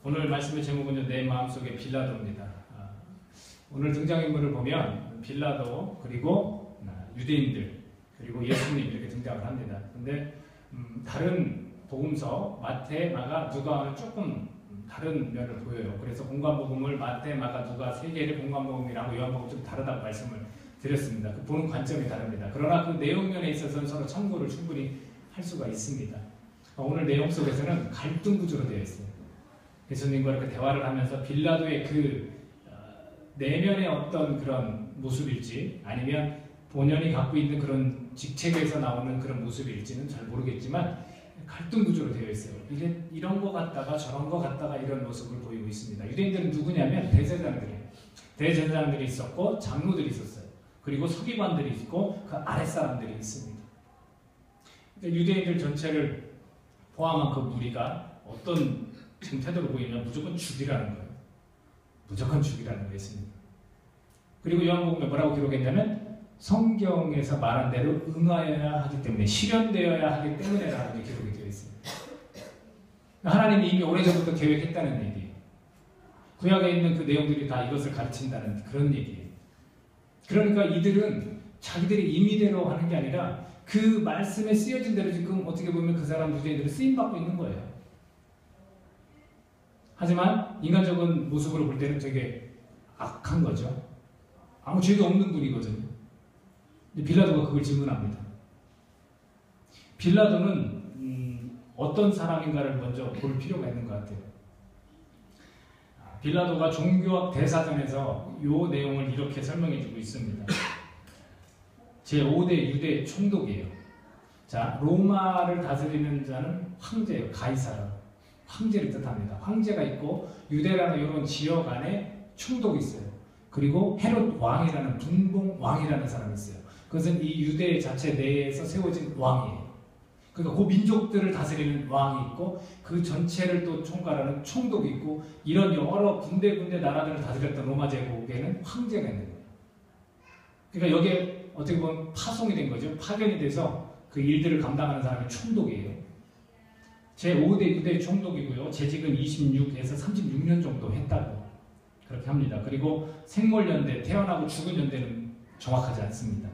오늘 말씀의 제목은 내 마음속의 빌라도입니다. 오늘 등장인물을 보면 빌라도 그리고 유대인들 그리고 예수님 이렇게 등장을 합니다. 근데 다른 복음서 마태, 마가, 누가와는 조금 다른 면을 보여요. 그래서 공관복음을 마태, 마가, 누가 세 개를 공관복음이라고 요한복음 좀 다르다고 말씀을 드렸습니다. 그 보는 관점이 다릅니다. 그러나 그 내용면에 있어서는 서로 참고를 충분히 할 수가 있습니다. 오늘 내용 속에서는 갈등 구조로 되어 있어요. 예수님과 이렇게 대화를 하면서 빌라도의 그 내면의 어떤 그런 모습일지 아니면 본연이 갖고 있는 그런 직책에서 나오는 그런 모습일지는 잘 모르겠지만 갈등 구조로 되어 있어요. 이런 거 같다가 저런 거 같다가 이런 모습을 보이고 있습니다. 유대인들은 누구냐면 대제사장들이에요. 대제사장들이 있었고 장로들이 있었어요. 그리고 서기관들이 있고 그 아랫사람들이 있습니다. 유대인들 전체를 포함한 그 무리가 어떤 지금 태도를 보이면 무조건 죽이라는 거예요. 무조건 죽이라는 거였습니다. 그리고 요한복음에 뭐라고 기록했냐면 성경에서 말한 대로 응하여야 하기 때문에 실현되어야 하기 때문에라는 게 기록이 되어 있습니다. 하나님이 이미 오래전부터 계획했다는 얘기예요. 구약에 있는 그 내용들이 다 이것을 가르친다는 그런 얘기예요. 그러니까 이들은 자기들이 임의대로 하는 게 아니라 그 말씀에 쓰여진 대로 지금 어떻게 보면 그 사람 유대인들은 쓰임받고 있는 거예요. 하지만 인간적인 모습으로 볼 때는 되게 악한 거죠. 아무 죄도 없는 분이거든요. 근데 빌라도가 그걸 질문합니다. 빌라도는 어떤 사람인가를 먼저 볼 필요가 있는 것 같아요. 빌라도가 종교학 대사전에서 이 내용을 이렇게 설명해 주고 있습니다. 제5대 유대 총독이에요. 자, 로마를 다스리는 자는 황제예요. 가이사라. 황제를 뜻합니다. 황제가 있고 유대라는 이런 지역 안에 총독이 있어요. 그리고 헤롯 왕이라는 분봉 왕이라는 사람이 있어요. 그것은 이 유대 자체 내에서 세워진 왕이에요. 그러니까 그 민족들을 다스리는 왕이 있고 그 전체를 또 총괄하는 총독이 있고 이런 여러 군데군데 나라들을 다스렸던 로마 제국에는 황제가 있는 거예요. 그러니까 여기에 어떻게 보면 파송이 된 거죠. 파견이 돼서 그 일들을 감당하는 사람이 총독이에요. 제5대 유대 총독이고요. 재직은 26에서 36년 정도 했다고 그렇게 합니다. 그리고 생물연대, 태어나고 죽은 연대는 정확하지 않습니다.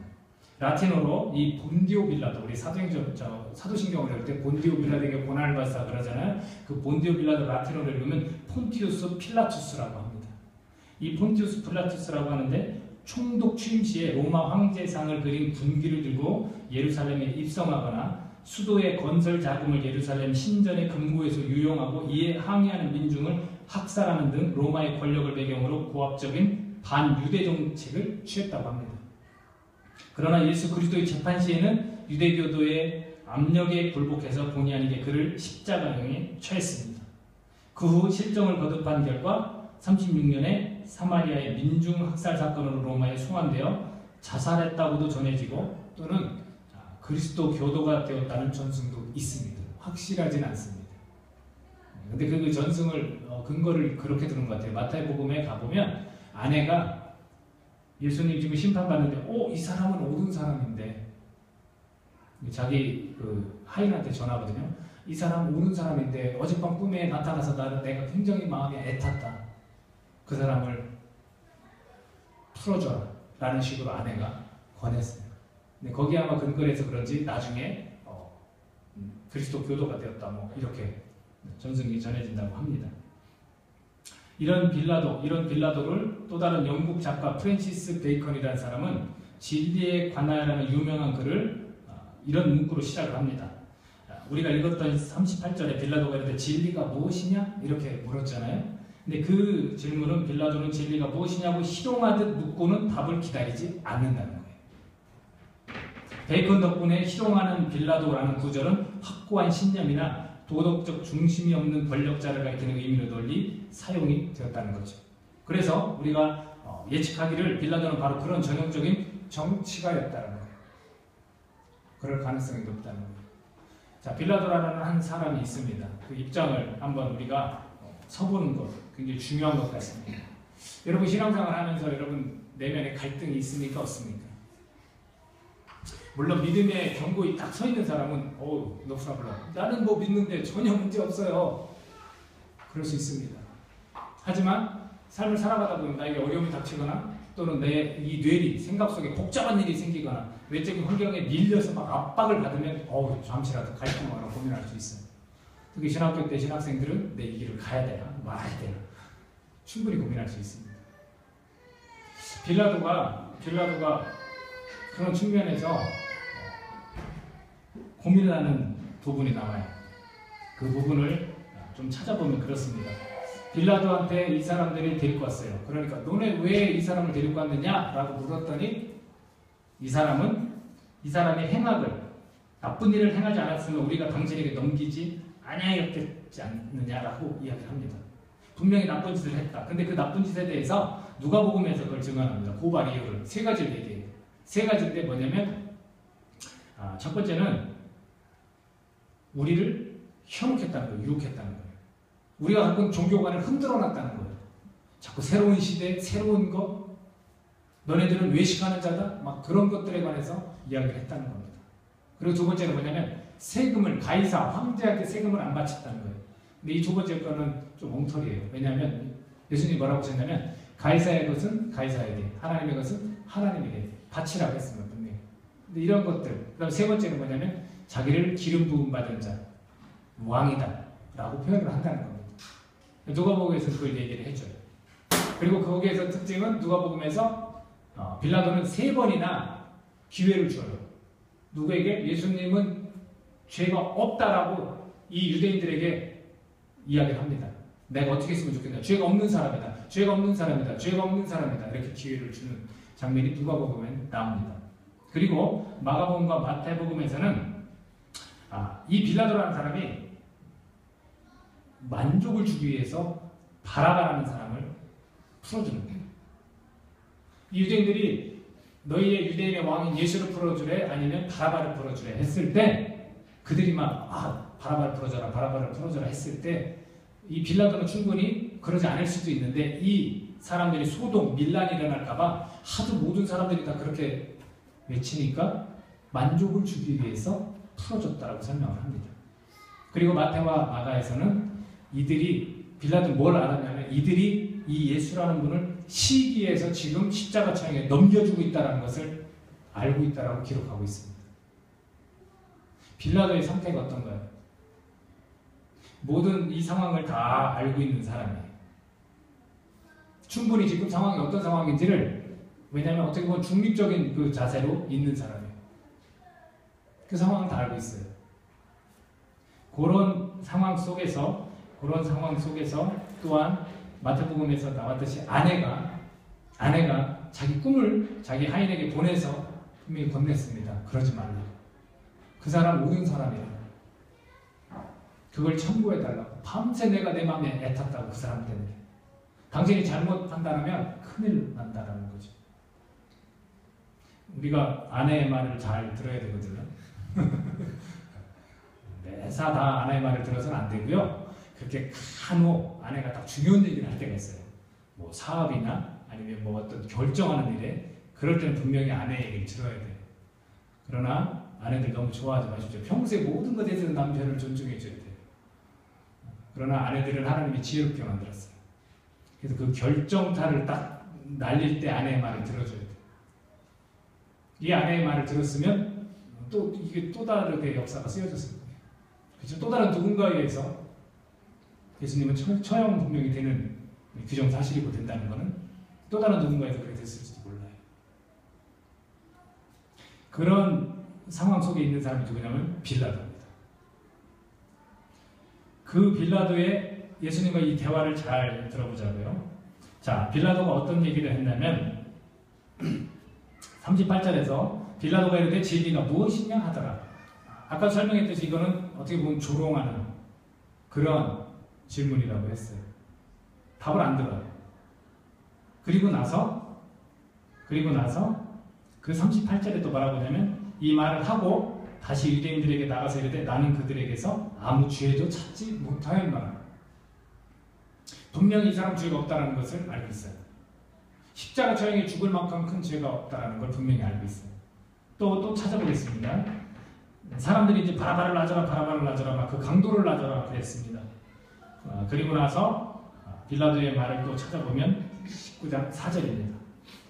라틴어로 이 본디오 빌라도, 우리 사도신경을 읽을 때 본디오 빌라도에게 고난을 받았다 그러잖아요. 그 본디오 빌라도 라틴어로 읽으면 폰티우스 필라투스라고 합니다. 이 폰티우스 필라투스라고 하는데 총독 취임 시에 로마 황제상을 그린 군기를 들고 예루살렘에 입성하거나 수도의 건설 자금을 예루살렘 신전의 금고에서 유용하고 이에 항의하는 민중을 학살하는 등 로마의 권력을 배경으로 고압적인 반유대 정책을 취했다고 합니다. 그러나 예수 그리스도의 재판 시에는 유대교도의 압력에 굴복해서 본의 아니게 그를 십자가형에 처했습니다. 그 후 실정을 거듭한 결과 36년에 사마리아의 민중 학살 사건으로 로마에 송환되어 자살했다고도 전해지고 또는 그리스도 교도가 되었다는 전승도 있습니다. 확실하진 않습니다. 근데 그 전승을 근거를 그렇게 두는 것 같아요. 마태복음에 가보면 아내가 예수님 지금 심판받는데 이 사람은 옳은 사람인데 자기 그 하인한테 전하거든요. 이 사람 옳은 사람인데 어젯밤 꿈에 나타나서 내가 굉장히 마음이 애탔다. 그 사람을 풀어줘라 라는 식으로 아내가 권했어요. 근데 거기에 아마 근거를 해서 그런지 나중에 그리스도 교도가 되었다 뭐 이렇게 전승이 전해진다고 합니다. 이런 빌라도를 또 다른 영국 작가 프랜시스 베이컨이라는 사람은 진리에 관하여라는 유명한 글을 이런 문구로 시작을 합니다. 우리가 읽었던 38절에 빌라도가 이럴 때 진리가 무엇이냐? 이렇게 물었잖아요. 근데 그 질문은 빌라도는 진리가 무엇이냐고 희롱하듯 묻고는 답을 기다리지 않는다는 거예요. 베이컨 덕분에 희롱하는 빌라도라는 구절은 확고한 신념이나 도덕적 중심이 없는 권력자를 가리키는 의미로 널리 사용이 되었다는 거죠. 그래서 우리가 예측하기를 빌라도는 바로 그런 전형적인 정치가였다는 거예요. 그럴 가능성이 높다는 거예요. 자, 빌라도라는 한 사람이 있습니다. 그 입장을 한번 우리가 서보는 것 굉장히 중요한 것 같습니다. 여러분 신앙생활 하면서 여러분 내면에 갈등이 있습니까? 없습니까? 물론 믿음의 경고에 딱 서 있는 사람은 녹사불라 나는 뭐 믿는데 전혀 문제 없어요. 그럴 수 있습니다. 하지만 삶을 살아가다 보면 나에게 어려움이 닥치거나 또는 내 이 뇌리, 생각 속에 복잡한 일이 생기거나 외적인 환경에 밀려서 막 압박을 받으면 잠시라도 갈등하거나 고민할 수 있어요. 특히 신학교 때 신학생들은 내 이 길을 가야 되나 말아야 되나 충분히 고민할 수 있습니다. 빌라도가 그런 측면에서 고민을 하는 부분이 나와요. 그 부분을 좀 찾아보면 그렇습니다. 빌라도한테 이 사람들이 데리고 왔어요. 그러니까 너네 왜 이 사람을 데리고 왔느냐? 라고 물었더니 이 사람의 행악을 나쁜 일을 행하지 않았으면 우리가 당신에게 넘기지 아니하였겠지 않느냐라고 이야기를 합니다. 분명히 나쁜 짓을 했다. 근데 그 나쁜 짓에 대해서 누가복음에서 그걸 증언합니다. 고발 이유를 세 가지를 얘기해요. 세 가지인데 뭐냐면 첫 번째는 우리를 현혹했다는 거예요. 유혹했다는 거예요. 우리가 갖고 있는 종교관을 흔들어놨다는 거예요. 자꾸 새로운 시대, 새로운 것, 너네들은 외식하는 자다? 막 그런 것들에 관해서 이야기를 했다는 겁니다. 그리고 두 번째는 뭐냐면 세금을 가이사, 황제한테 세금을 안 바쳤다는 거예요. 근데 이 두 번째 거는 좀 엉터리예요. 왜냐하면 예수님이 뭐라고 하셨냐면 가이사의 것은 가이사에게, 하나님의 것은 하나님에게 바치라고 했습니다. 분명히. 근데 이런 것들, 그 다음 세 번째는 뭐냐면 자기를 기름 부음 받은 자, 왕이다 라고 표현을 한다는 겁니다. 누가복음에서 그걸 얘기를 해줘요. 그리고 거기에서 특징은 누가복음에서 빌라도는 3번이나 기회를 줘요. 누구에게? 예수님은 죄가 없다라고 이 유대인들에게 이야기를 합니다. 내가 어떻게 했으면 좋겠냐. 죄가 없는 사람이다. 죄가 없는 사람이다. 죄가 없는 사람이다. 이렇게 기회를 주는 장면이 누가복음에 나옵니다. 그리고 마가복음과 마태복음에서는 이 빌라도라는 사람이 만족을 주기 위해서 바라바라는 사람을 풀어주는 거예요. 이 유대인들이 너희의 유대인의 왕인 예수를 풀어주래 아니면 바라바를 풀어주래 했을 때 그들이 막 바라바를 풀어줘라 바라바를 풀어줘라 했을 때 이 빌라도는 충분히 그러지 않을 수도 있는데 이 사람들이 소동, 밀란이 일어날까봐 하도 모든 사람들이 다 그렇게 외치니까 만족을 주기 위해서 풀어줬다라고 설명을 합니다. 그리고 마태와 마가에서는 빌라도는 뭘 알았냐면 이들이 이 예수라는 분을 시기에서 지금 십자가 처형에 넘겨주고 있다는 것을 알고 있다라고 기록하고 있습니다. 빌라도의 상태가 어떤가요? 모든 이 상황을 다 알고 있는 사람이에요. 충분히 지금 상황이 어떤 상황인지를 왜냐하면 어떻게 보면 중립적인 그 자세로 있는 사람이에요. 그 상황은 다 알고 있어요. 그런 상황 속에서 또한 마태복음에서 나왔듯이 아내가 자기 꿈을 자기 하인에게 보내서 분명히 건넸습니다. 그러지 말라. 그 사람 옳은 사람이라. 그걸 청구해달라고. 밤새 내가 내 마음에 애탔다고 그 사람 때문에. 당신이 잘못 판단하면 큰일 난다라는 거죠. 우리가 아내의 말을 잘 들어야 되거든요. 매사 다 아내의 말을 들어서는 안 되고요. 그렇게 간혹 아내가 딱 중요한 얘기를 할 때가 있어요. 뭐 사업이나 아니면 뭐 어떤 결정하는 일에 그럴 때는 분명히 아내의 얘기를 들어야 돼요. 그러나 아내들 너무 좋아하지 마십시오. 평소에 모든 것에 대해서 남편을 존중해 줘야 돼요. 그러나 아내들은 하나님이 지혜롭게 만들었어요. 그래서 그 결정타를 딱 날릴 때 아내의 말을 들어줘야 돼요. 이 아내의 말을 들었으면 이게 또 다르게 역사가 쓰여졌을 거예요. 그렇죠? 또 다른 누군가에 의해서 예수님은 처형 분명히 되는 규정 사실이고 된다는 것은 또 다른 누군가에서 그렇게 됐을지도 몰라요. 그런 상황 속에 있는 사람이 누구냐면 빌라도입니다. 그 빌라도의 예수님과 이 대화를 잘 들어보자고요. 자, 빌라도가 어떤 얘기를 했냐면 38절에서 빌라도가 이르되 진리가 무엇이냐 하더라. 아까 설명했듯이 이거는 어떻게 보면 조롱하는 그런 질문이라고 했어요. 답을 안 들어요. 그리고 나서 그 38절에 또 뭐라고 하냐면 이 말을 하고 다시 유대인들에게 나가서 이르되 나는 그들에게서 아무 죄도 찾지 못하였노라. 분명히 이 사람 죄가 없다는 것을 알고 있어요. 십자가 처형에 죽을 만큼 큰 죄가 없다는 걸 분명히 알고 있어요. 또 찾아보겠습니다. 사람들이 이제 바라바를 놔줘라 막 그 강도를 놔줘라 그랬습니다. 그리고 나서 빌라도의 말을 또 찾아보면 19장 4절입니다.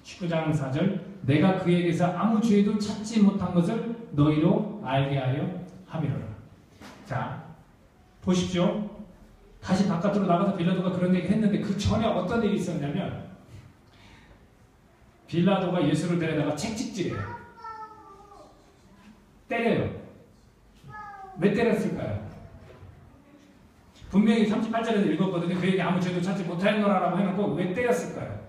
19장 4절 내가 그에게서 아무 죄도 찾지 못한 것을 너희로 알게 하려 함이로라. 자, 보십시오. 다시 바깥으로 나가서 빌라도가 그런 얘기 했는데 그 전에 어떤 일이 있었냐면 빌라도가 예수를 데려다가 책찍질해요. 때려요. 왜 때렸을까요? 분명히 38절에서 읽었거든요. 그에게 아무 죄도 찾지 못하였노라라고 해놓고 왜 때렸을까요?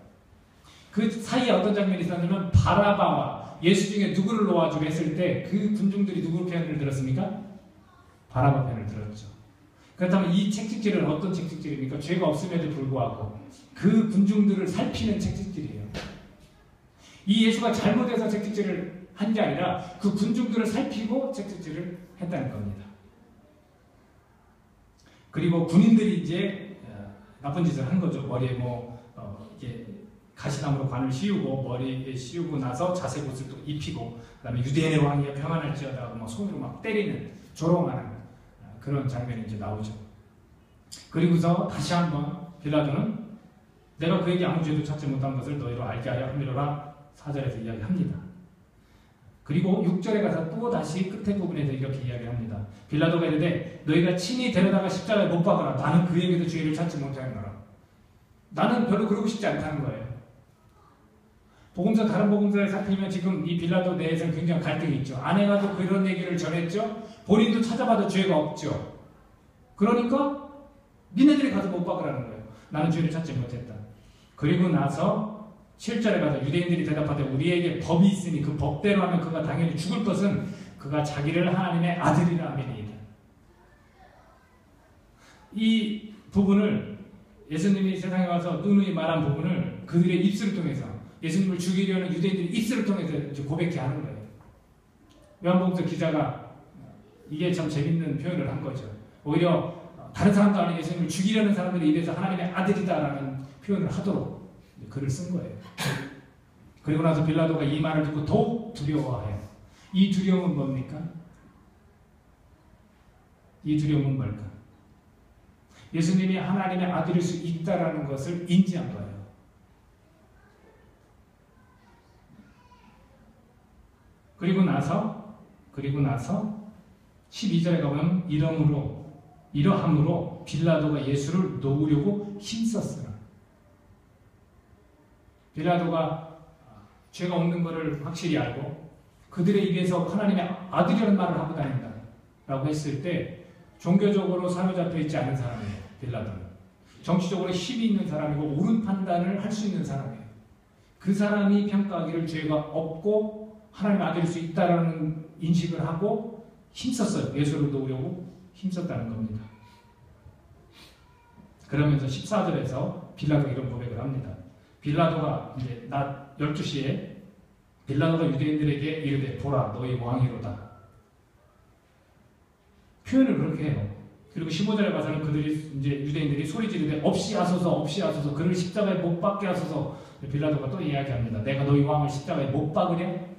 그 사이에 어떤 장면이 있었냐면 바라바와 예수 중에 누구를 놓아주게 했을 때 그 군중들이 누구 편을 들었습니까? 바라바 편을 들었죠. 그렇다면 이 책찍질은 어떤 책찍질입니까? 죄가 없음에도 불구하고 그 군중들을 살피는 책찍질이에요. 이 예수가 잘못해서 책찍질을 한 게 아니라 그 군중들을 살피고 책찍질을 했다는 겁니다. 그리고 군인들이 이제 나쁜 짓을 한 거죠. 머리에 이게 가시나무로 관을 씌우고 머리에 씌우고 나서 자색 옷을 또 입히고 그다음에 유대인의 왕이 평안할지어다 손으로 막 때리는 조롱하는 그런 장면이 이제 나오죠. 그리고서 다시 한번 빌라도는 내가 그에게 아무 죄도 찾지 못한 것을 너희로 알게 하여 함이로라 4절에서 이야기합니다. 그리고 6절에 가서 또 다시 끝에 부분에서 이렇게 이야기합니다. 빌라도가 이르되 너희가 친히 데려다가 십자가에 못 박아라. 나는 그에게도 죄를 찾지 못하노라. 나는 별로 그러고 싶지 않다는 거예요. 복음서 다른 복음서에 살피면 지금 이 빌라도 내에서는 굉장히 갈등이 있죠. 아내가도 그런 얘기를 전했죠. 본인도 찾아봐도 죄가 없죠. 그러니까 니네들이 가서 못 박으라는 거예요. 나는 죄를 찾지 못했다. 그리고 나서 7절에 가서 유대인들이 대답하되 우리에게 법이 있으니 그 법대로 하면 그가 당연히 죽을 것은 그가 자기를 하나님의 아들이라 하매니이다. 이 부분을 예수님이 세상에 와서 누누이 말한 부분을 그들의 입술을 통해서 예수님을 죽이려는 유대인들의 입술을 통해서 이제 고백해 하는 거예요. 요한복음서 기자가 이게 참 재밌는 표현을 한 거죠. 오히려 다른 사람도 아닌 예수님을 죽이려는 사람들의 입에서 하나님의 아들이다라는 표현을 하도록 글을 쓴 거예요. 그리고 나서 빌라도가 이 말을 듣고 더욱 두려워해요. 이 두려움은 뭡니까? 이 두려움은 뭘까? 예수님이 하나님의 아들일 수 있다라는 것을 인지한 거예요. 그리고 나서 12절에 가보면 이러함으로 빌라도가 예수를 놓으려고 힘썼으나 빌라도가 죄가 없는 것을 확실히 알고 그들의 입에서 하나님의 아들이라는 말을 하고 다닌다 라고 했을 때 종교적으로 사로잡혀 있지 않은 사람이에요. 빌라도는 정치적으로 힘이 있는 사람이고 옳은 판단을 할 수 있는 사람이에요. 그 사람이 평가하기를 죄가 없고 하나님의 아들일 수 있다라는 인식을 하고 힘썼어요. 예수를 놓으려고 힘썼다는 겁니다. 그러면서 14절에서 빌라도가 이런 고백을 합니다. 빌라도가 이제 낮 12시에 빌라도가 유대인들에게 이르되 보라 너희 왕이로다. 표현을 그렇게 해요. 그리고 15절에 가서는 그들이 이제 유대인들이 소리 지르되 없이 하소서 그를 십자가에 못 박게 하소서. 빌라도가 또 이야기합니다. 내가 너희 왕을 십자가에 못 박으랴?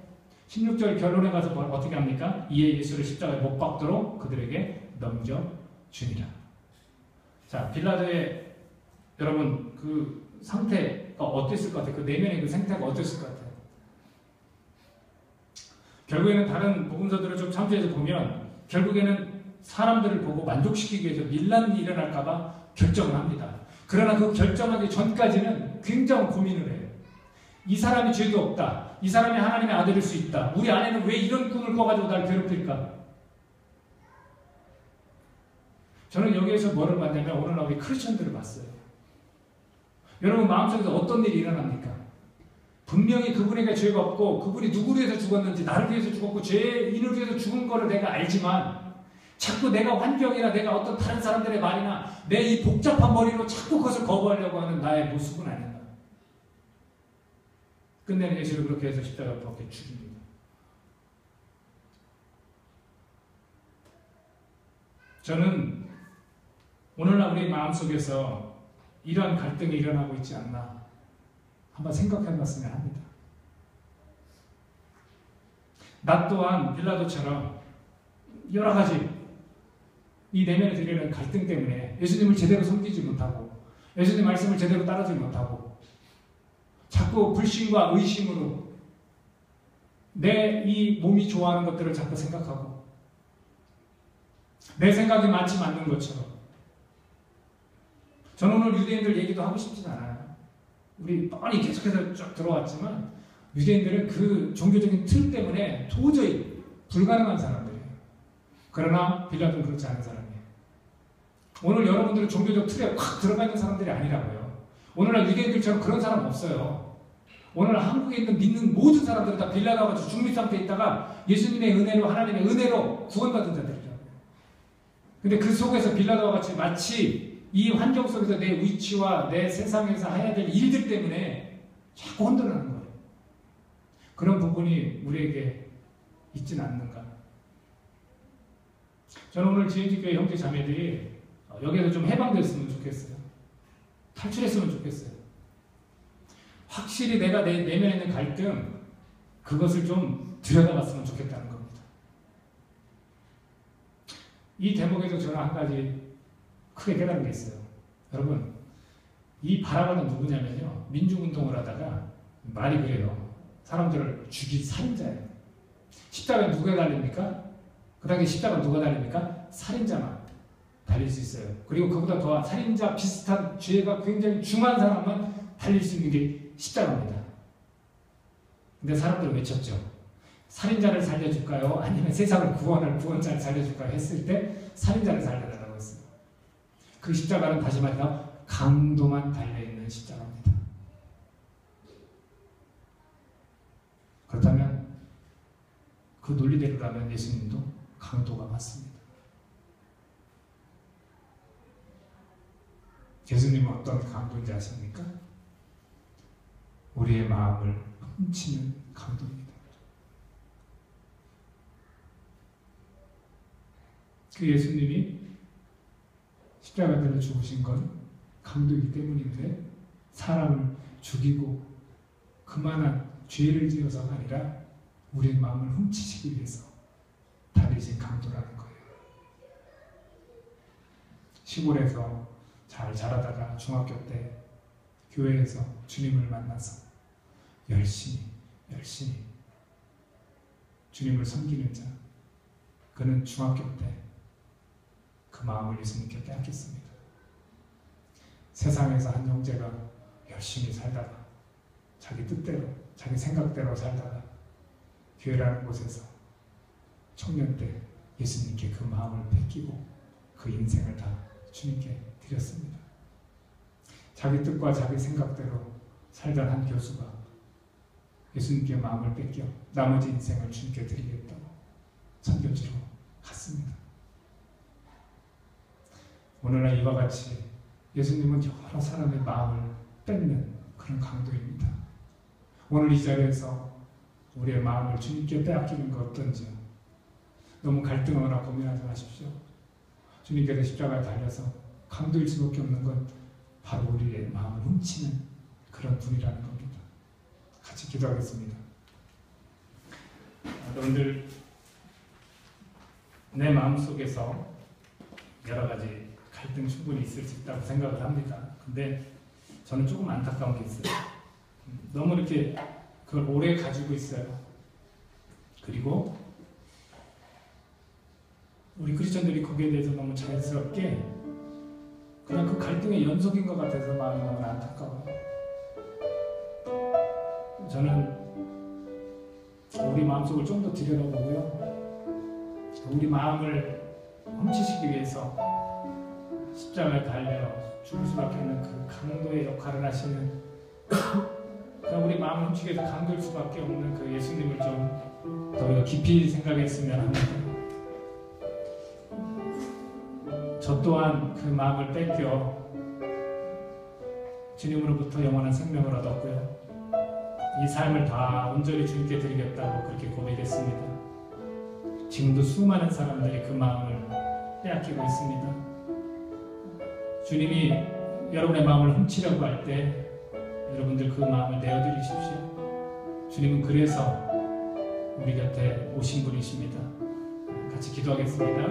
16절 결론에 가서 어떻게 합니까? 이에 예수를 십자가에 못 박도록 그들에게 넘겨주니라. 자, 빌라도의 여러분 그 상태가 어땠을 것 같아요? 그 내면의 그 상태가 어땠을 것 같아요? 결국에는 다른 복음서들을 좀 참조해서 보면 결국에는 사람들을 보고 만족시키기 위해서 밀란이 일어날까봐 결정을 합니다. 그러나 그 결정하기 전까지는 굉장히 고민을 해요. 이 사람이 죄도 없다. 이 사람이 하나님의 아들일 수 있다. 우리 아내는 왜 이런 꿈을 꿔가지고 나를 괴롭힐까? 저는 여기에서 뭐를 봤냐면 오늘날 우리 크리스천들을 봤어요. 여러분 마음속에서 어떤 일이 일어납니까? 분명히 그분에게 죄가 없고 그분이 누구를 위해서 죽었는지 나를 위해서 죽었고 죄인을 위해서 죽은 거를 내가 알지만 자꾸 내가 환경이나 내가 어떤 다른 사람들의 말이나 내 이 복잡한 머리로 자꾸 그것을 거부하려고 하는 나의 모습은 아닌가. 끝내는 예수를 그렇게 해서 십자가에 박혀 죽입니다. 저는 오늘날 우리 마음속에서 이러한 갈등이 일어나고 있지 않나 한번 생각해 봤으면 합니다. 나 또한 빌라도처럼 여러 가지 이 내면에 들이는 갈등 때문에 예수님을 제대로 섬기지 못하고 예수님 말씀을 제대로 따르지 못하고 자꾸 불신과 의심으로 내 이 몸이 좋아하는 것들을 자꾸 생각하고 내 생각이 마치 맞는 것처럼. 저는 오늘 유대인들 얘기도 하고 싶진 않아요. 우리 뻔히 계속해서 쭉 들어왔지만 유대인들은 그 종교적인 틀 때문에 도저히 불가능한 사람들이에요. 그러나 빌라도는 그렇지 않은 사람이에요. 오늘 여러분들은 종교적 틀에 확 들어가 있는 사람들이 아니라고요. 오늘날 유대인들처럼 그런 사람 없어요. 오늘 한국에 있는 믿는 모든 사람들은 다 빌라도와 같이 중립 상태에 있다가 예수님의 은혜로 하나님의 은혜로 구원받은 자들이라고요. 근데 그 속에서 빌라도와 같이 마치 이 환경 속에서 내 위치와 내 세상에서 해야 될 일들 때문에 자꾸 흔들어가는 거예요. 그런 부분이 우리에게 있지는 않는가. 저는 오늘 지은지교회 형제 자매들이 여기에서 좀 해방됐으면 좋겠어요. 탈출했으면 좋겠어요. 확실히 내가 내 내면에 있는 갈등, 그것을 좀 들여다봤으면 좋겠다는 겁니다. 이 대목에서 저는 한 가지 크게 깨달은 게 있어요. 여러분, 이 바라바는 누구냐면요, 민중운동을 하다가 말이 그래요. 사람들을 죽인 살인자예요. 십자가에 누가 달립니까? 그 당시 십자가 누가 달립니까? 살인자만 달릴 수 있어요. 그리고 그보다 더 살인자 비슷한 죄가 굉장히 중한 사람만 달릴 수 있는 게 십자가입니다. 근데 사람들은 외쳤죠. 살인자를 살려줄까요? 아니면 세상을 구원할 구원자를 살려줄까요? 했을 때 살인자를 살려달라고 했어요. 그 십자가는 다시 말해서 강도만 달려있는 십자가입니다. 그렇다면 그 논리대로라면 예수님도 강도가 맞습니다. 예수님은 어떤 강도인지 아십니까? 우리의 마음을 훔치는 강도입니다. 그 예수님이 십자가대로 죽으신 건 강도이기 때문인데 사람을 죽이고 그만한 죄를 지어서가 아니라 우리의 마음을 훔치시기 위해서 달리신 강도라는 거예요. 시골에서 잘 자라다가 중학교 때 교회에서 주님을 만나서 열심히 주님을 섬기는 자, 그는 중학교 때 그 마음을 예수님께 빼앗겼습니다. 세상에서 한 형제가 열심히 살다가 자기 뜻대로, 자기 생각대로 살다가 교회라는 곳에서 청년 때 예수님께 그 마음을 뺏기고 그 인생을 다 주님께 드렸습니다. 자기 뜻과 자기 생각대로 살던 한 교수가 예수님께 마음을 뺏겨 나머지 인생을 주님께 드리겠다고 선교지로 갔습니다. 오늘날 이와 같이 예수님은 여러 사람의 마음을 뺏는 그런 강도입니다. 오늘 이 자리에서 우리의 마음을 주님께 빼앗기는 것 어떤지요? 너무 갈등하거나 고민하지 마십시오. 주님께서 십자가에 달려서 강도일 수밖에 없는 건 바로 우리의 마음을 훔치는 그런 분이라는 겁니다. 같이 기도하겠습니다. 여러분들, 내 마음속에서 여러 가지 갈등 충분히 있을 수 있다고 생각을 합니다. 근데 저는 조금 안타까운 게 있어요. 너무 이렇게 그걸 오래 가지고 있어요. 그리고 우리 크리스천들이 거기에 대해서 너무 자연스럽게 그냥 그 갈등의 연속인 것 같아서 마음이 너무 안타까워요. 저는 우리 마음속을 좀 더 들여다보고요, 우리 마음을 훔치시기 위해서 십자가에 달려 죽을 수밖에 없는 그 강도의 역할을 하시는, 그냥 우리 마음을 훔치기 위해서 강도일 수밖에 없는 그 예수님을 좀 더 깊이 생각했으면 합니다. 저 또한 그 마음을 뺏겨 주님으로부터 영원한 생명을 얻었고요, 이 삶을 다 온전히 주님께 드리겠다고 그렇게 고백했습니다. 지금도 수많은 사람들이 그 마음을 빼앗기고 있습니다. 주님이 여러분의 마음을 훔치려고 할 때 여러분들 그 마음을 내어드리십시오. 주님은 그래서 우리 곁에 오신 분이십니다. 같이 기도하겠습니다.